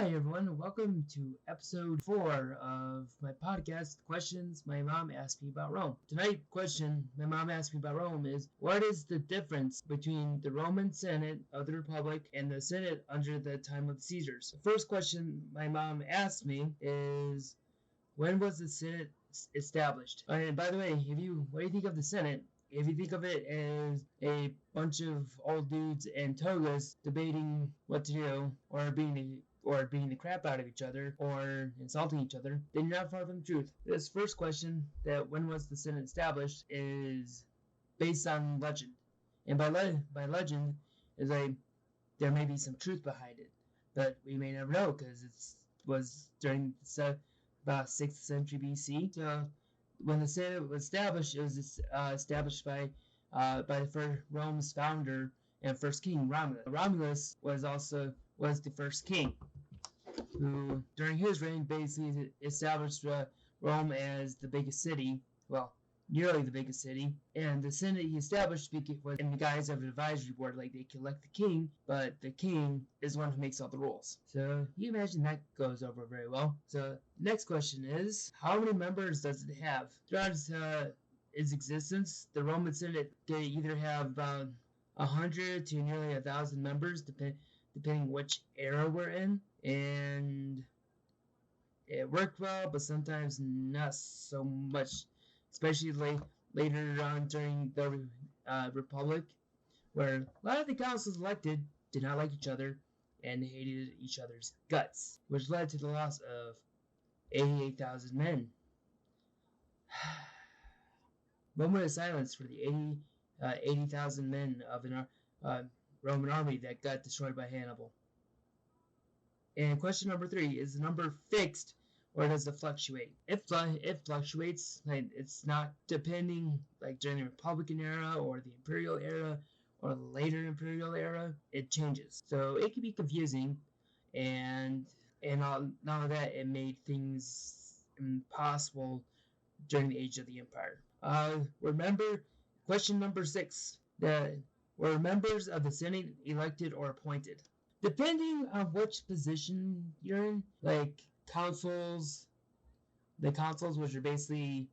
Hi everyone, welcome to episode 4 of my podcast, Questions My Mom Asked Me About Rome. Tonight's question my mom asked me about Rome is, what is the difference between the Roman Senate of the Republic and the Senate under the time of the Caesars? The first question my mom asked me is, when was the Senate established? And by the way, what do you think of the Senate? If you think of it as a bunch of old dudes in togas debating what to do, or beating the crap out of each other, or insulting each other, then you're not far from the truth. This first question, that when was the Senate established, is based on legend. And by legend, is there may be some truth behind it, but we may never know because it was during about 6th century BC. So when the Senate was established, it was established by Rome's founder and first king, Romulus. Romulus was the first king, who during his reign basically established Rome as the biggest city, well, nearly the biggest city. And the Senate he established was in the guise of an advisory board, like they elect the king, but the king is the one who makes all the rules. So you imagine that goes over very well. So next question is, how many members does it have? Throughout its existence, the Roman Senate could either have about 100 to nearly 1,000 members, depending which era we're in. And it worked well, but sometimes not so much, especially later on during the Republic, where a lot of the councils elected did not like each other and hated each other's guts, which led to the loss of 88,000 men. Moment of silence for the 80,000 men of an Roman army that got destroyed by Hannibal. And question number 3, is the number fixed or does it fluctuate? It fluctuates. Like, it's not depending, like during the Republican era or the Imperial era or the later Imperial era, it changes. So it can be confusing, and none of that, it made things impossible during the age of the Empire. Remember, question number 6, were members of the Senate elected or appointed? Depending on which position you're in, like the consuls, which are basically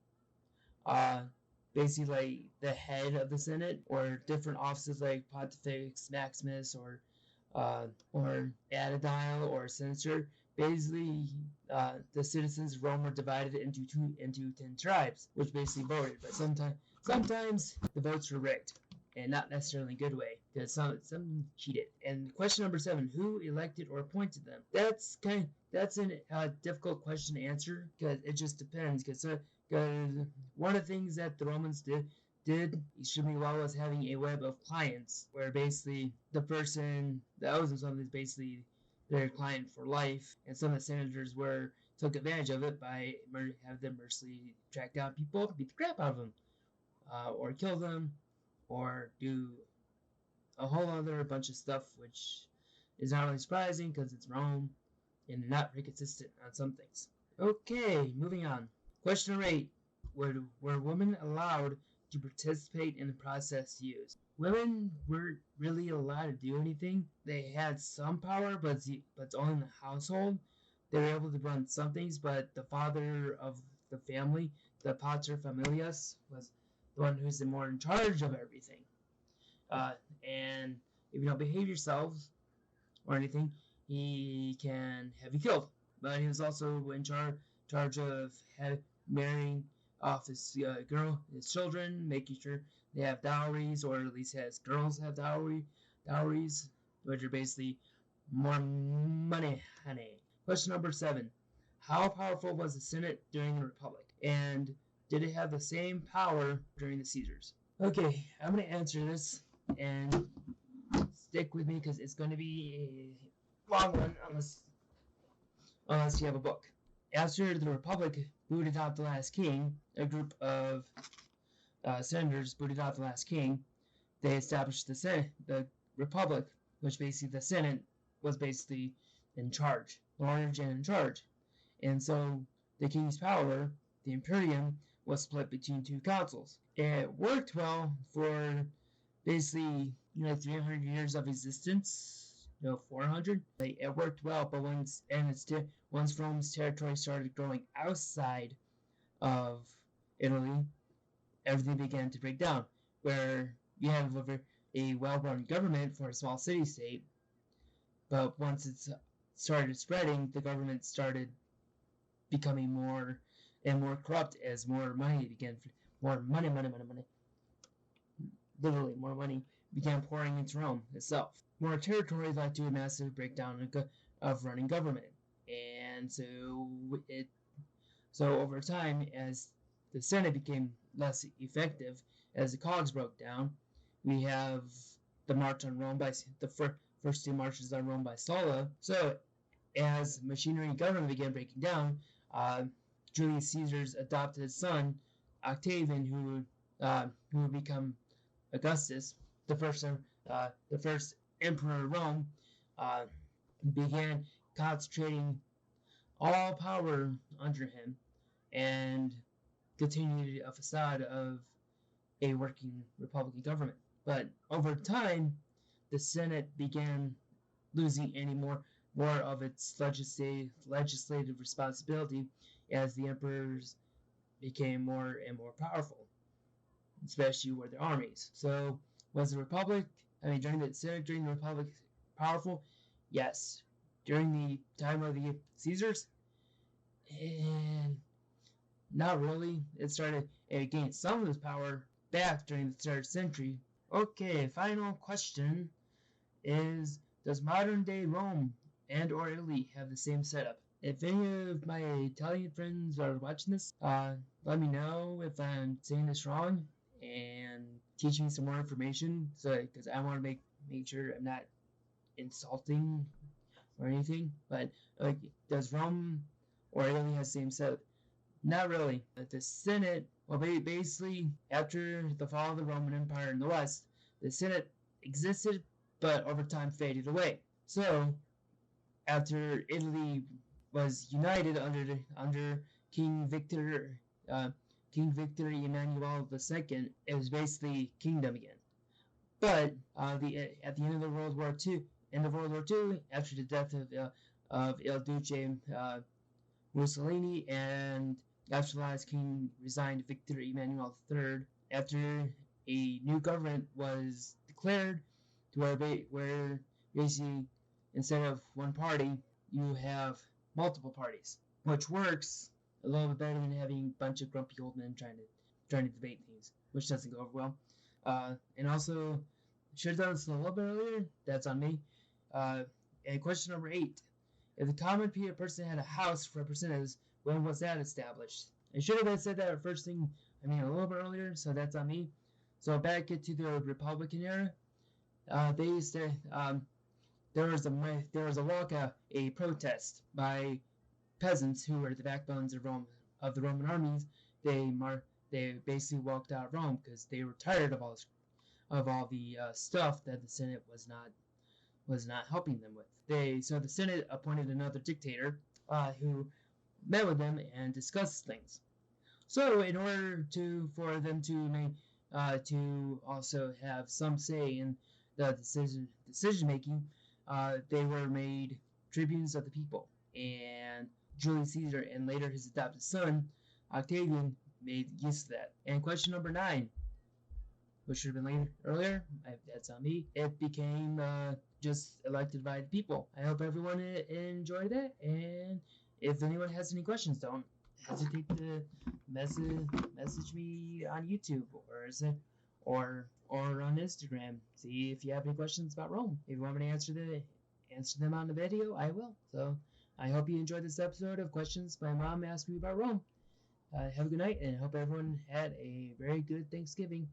like the head of the Senate, or different offices like Pontifex Maximus or Aedile or Senator. Basically, the citizens of Rome were divided into 10 tribes, which basically voted. But sometimes the votes were rigged, and not necessarily in a good way, because some cheated. And question number 7, who elected or appointed them? That's a difficult question to answer, because it just depends. Because one of the things that the Romans did extremely well was having a web of clients, where basically the person that owes them something is basically their client for life, and some of the senators took advantage of it by having them mercilessly track down people, beat the crap out of them, or kill them, or do a whole other bunch of stuff, which is not really surprising because it's Rome and they're not very consistent on some things. Okay, moving on. Question number 8. Were women allowed to participate in the process used? Women weren't really allowed to do anything. They had some power, but it's only in the household. They were able to run some things, but the father of the family, the pater familias, was the one who's more in charge of everything. And if you don't behave yourselves or anything, he can have you killed. But he was also in charge of marrying off his children, making sure they have dowries, or at least his girls have dowries, which are basically more money, honey. Question number 7. How powerful was the Senate during the Republic? And did it have the same power during the Caesars? Okay, I'm going to answer this, and stick with me because it's going to be a long one unless you have a book. After the Republic booted out the last king, a group of senators booted out the last king, they established the Republic, which basically the Senate was basically in charge, large and in charge. And so the king's power, the Imperium, was split between 2 councils. It worked well for basically 300 years of existence, 400. It worked well, but once Rome's territory started growing outside of Italy, everything began to break down. Where you have a well-run government for a small city-state, but once it started spreading, the government started becoming more and more corrupt as more money began, more money, literally more money began pouring into Rome itself. More territory led to a massive breakdown of running government, and so over time, as the Senate became less effective, as the cogs broke down, we have the march on Rome by first two marches on Rome by Sulla. So as machinery and government began breaking down, Julius Caesar's adopted son, Octavian, who would become Augustus, the first emperor of Rome, uh, began concentrating all power under him and continued a facade of a working republican government. But over time, the Senate began losing any more of its legislative responsibility as the emperors became more and more powerful, especially with their armies. So was the Republic, during the Senate, during the Republic, powerful? Yes. During the time of the Caesars? And not really. It gained some of its power back during the 3rd century. Okay, final question is, does modern day Rome and or Italy have the same setup? If any of my Italian friends are watching this, let me know if I'm saying this wrong and teach me some more information, because I want to make sure I'm not insulting or anything. But does Rome or Italy have the same setup? Not really. The Senate, well, basically, after the fall of the Roman Empire in the West, the Senate existed, but over time faded away. So, after Italy was united under King Victor Emmanuel II, it was basically kingdom again. But at the end of the World War II, after the death of Il Duce Mussolini, and after the last king resigned, Victor Emmanuel III, after a new government was declared, to where basically instead of one party, you have multiple parties, which works a little bit better than having a bunch of grumpy old men trying to debate things, which doesn't go over well. And also, should have done this a little bit earlier. That's on me. And question number 8. If the common person had a house representatives, when was that established? I should have said that first thing, a little bit earlier, so that's on me. So back to the Republican era, they used to, there was a walkout, a protest by peasants who were the backbones of the Roman armies. They basically walked out of Rome because they were tired of all the stuff that the Senate was not helping them with. So the Senate appointed another dictator who met with them and discussed things. So in order for them to also have some say in the decision making, they were made tribunes of the people. And Julius Caesar and later his adopted son Octavian made use of that. And question number 9, which should have been earlier, that's on me. It became just elected by the people. I hope everyone enjoyed it, and if anyone has any questions, don't hesitate to message me on YouTube or on Instagram. See if you have any questions about Rome. If you want me to answer them on the video, I will. So I hope you enjoyed this episode of Questions My Mom Asked Me About Rome. Have a good night, and I hope everyone had a very good Thanksgiving.